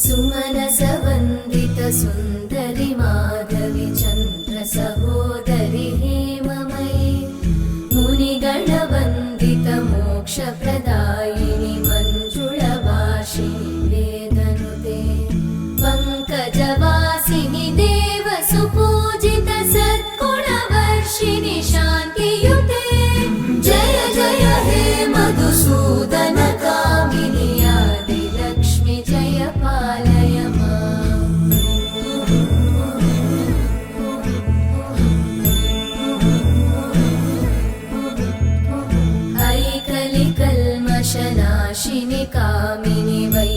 सुमनसवन्दित सुन्दरि माधवि चन्द्र सहोदरि हेममयि मुनिगणवन्दित मोक्षप्रदायिनि मञ्जुळभाषिणि वेदनुते पङ्कजवासिनि देवसुपूजित सद्गुणवर्षिणि शान्तियुते जय जय हे मधुसूदन कामिनि आदिलक्ष्मि जय पालय माम्। ऐकलिकल्मषनाशिनि कामिनि वै